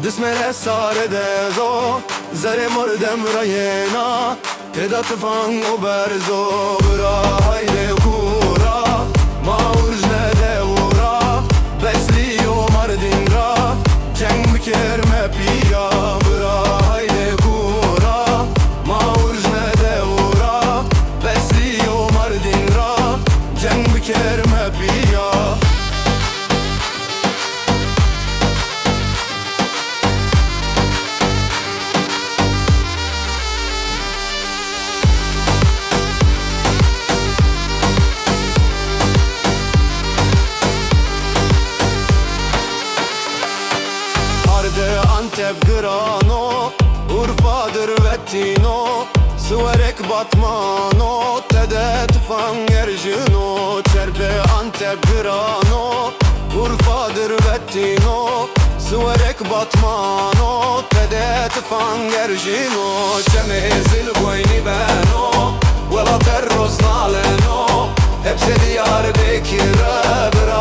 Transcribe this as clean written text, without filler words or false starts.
دسمه ساره دزو زر مردم راینا تدا تفنگ و برزو برا هایل کورا ما ورجنه دورا بسلی و مردین را جنگ بکرمه پیا برا هایل کورا ما ورجنه دورا بسلی و مردین را جنگ بکرمه پیا Antep grano, Urfa'dır vettino Suverek batmano, tedet fangerjino Çerbe Antep grano, Urfa'dır vettino Suverek batmano, tedet fangerjino Çemezil boyni beno, vela terros naleno Hepsi Diyarbakır'a